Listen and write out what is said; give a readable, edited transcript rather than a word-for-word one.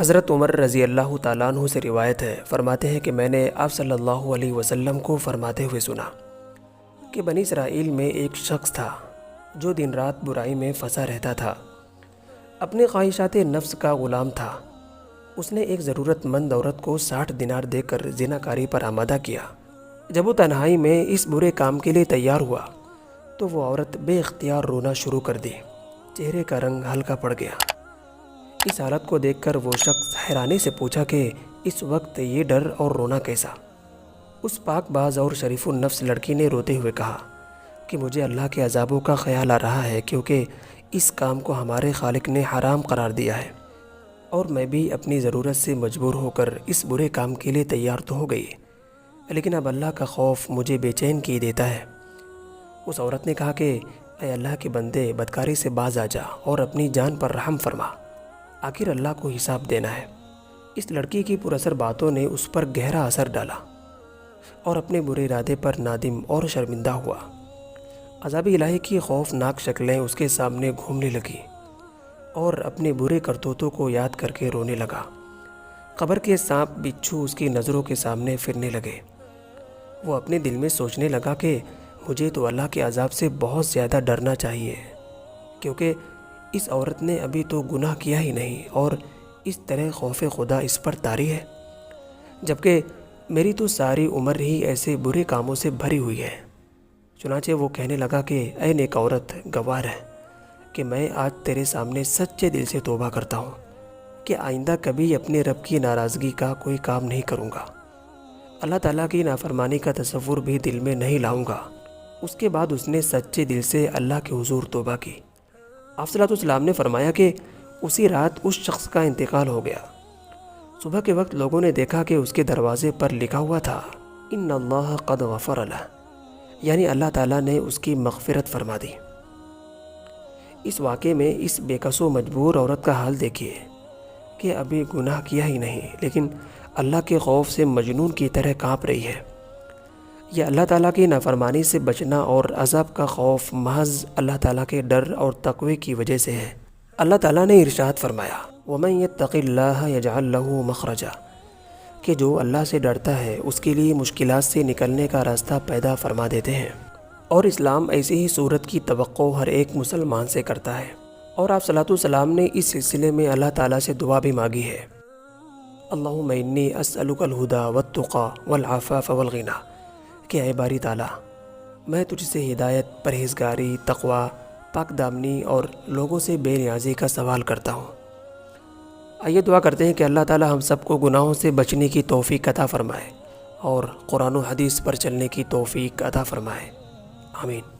حضرت عمر رضی اللہ تعالیٰ عنہ سے روایت ہے، فرماتے ہیں کہ میں نے آپ صلی اللہ علیہ وسلم کو فرماتے ہوئے سنا کہ بنی اسرائیل میں ایک شخص تھا جو دن رات برائی میں پھنسا رہتا تھا، اپنے خواہشات نفس کا غلام تھا۔ اس نے ایک ضرورت مند عورت کو 60 دینار دے کر زناکاری پر آمادہ کیا۔ جب وہ تنہائی میں اس برے کام کے لیے تیار ہوا تو وہ عورت بے اختیار رونا شروع کر دی، چہرے کا رنگ ہلکا پڑ گیا۔ اس حالت کو دیکھ کر وہ شخص حیرانی سے پوچھا کہ اس وقت یہ ڈر اور رونا کیسا؟ اس پاک باز اور شریف النفس لڑکی نے روتے ہوئے کہا کہ مجھے اللہ کے عذابوں کا خیال آ رہا ہے، کیونکہ اس کام کو ہمارے خالق نے حرام قرار دیا ہے، اور میں بھی اپنی ضرورت سے مجبور ہو کر اس برے کام کے لیے تیار تو ہو گئی، لیکن اب اللہ کا خوف مجھے بے چین کی دیتا ہے۔ اس عورت نے کہا کہ اے اللہ کے بندے، بدکاری سے باز آ جا اور اپنی جان پر رحم فرما، آخر اللہ کو حساب دینا ہے۔ اس لڑکی کی پراثر باتوں نے اس پر گہرا اثر ڈالا اور اپنے برے ارادے پر نادم اور شرمندہ ہوا۔ عذاب الہی کی خوفناک شکلیں اس کے سامنے گھومنے لگی اور اپنے برے کرتوتوں کو یاد کر کے رونے لگا۔ قبر کے سانپ بچھو اس کی نظروں کے سامنے پھرنے لگے۔ وہ اپنے دل میں سوچنے لگا کہ مجھے تو اللہ کے عذاب سے بہت زیادہ ڈرنا چاہیے، کیونکہ اس عورت نے ابھی تو گناہ کیا ہی نہیں اور اس طرح خوف خدا اس پر طاری ہے، جبکہ میری تو ساری عمر ہی ایسے برے کاموں سے بھری ہوئی ہے۔ چنانچہ وہ کہنے لگا کہ اے نیک عورت، گوار ہے کہ میں آج تیرے سامنے سچے دل سے توبہ کرتا ہوں کہ آئندہ کبھی اپنے رب کی ناراضگی کا کوئی کام نہیں کروں گا، اللہ تعالیٰ کی نافرمانی کا تصور بھی دل میں نہیں لاؤں گا۔ اس کے بعد اس نے سچے دل سے اللہ کے حضور توبہ کی۔ آپ صلی اللہ علیہ وسلم نے فرمایا کہ اسی رات اس شخص کا انتقال ہو گیا۔ صبح کے وقت لوگوں نے دیکھا کہ اس کے دروازے پر لکھا ہوا تھا ان اللہ قد غفر لہ، یعنی اللہ تعالیٰ نے اس کی مغفرت فرما دی۔ اس واقعے میں اس بے کس و مجبور عورت کا حال دیکھیے کہ ابھی گناہ کیا ہی نہیں، لیکن اللہ کے خوف سے مجنون کی طرح کانپ رہی ہے۔ یہ اللہ تعالیٰ کی نافرمانی سے بچنا اور عذاب کا خوف محض اللہ تعالیٰ کے ڈر اور تقوی کی وجہ سے ہے۔ اللہ تعالیٰ نے ارشاد فرمایا وَمَن يَتَّقِ اللَّهَ يَجْعَلْ لَهُ مَخْرَجًا، کہ جو اللہ سے ڈرتا ہے اس کے لیے مشکلات سے نکلنے کا راستہ پیدا فرما دیتے ہیں۔ اور اسلام ایسی ہی صورت کی توقع ہر ایک مسلمان سے کرتا ہے، اور آپ صلی اللہ علیہ وسلم نے اس سلسلے میں اللہ تعالیٰ سے دعا بھی مانگی ہے، اللہم انی اسألک الہدی والتقی والعفاف والغنی، کہ اے باری تعالیٰ میں تجھ سے ہدایت، پرہیزگاری، تقوی، پاک دامنی اور لوگوں سے بے نیازی کا سوال کرتا ہوں۔ آئیے دعا کرتے ہیں کہ اللہ تعالیٰ ہم سب کو گناہوں سے بچنے کی توفیق عطا فرمائے اور قرآن و حدیث پر چلنے کی توفیق عطا فرمائے، آمین۔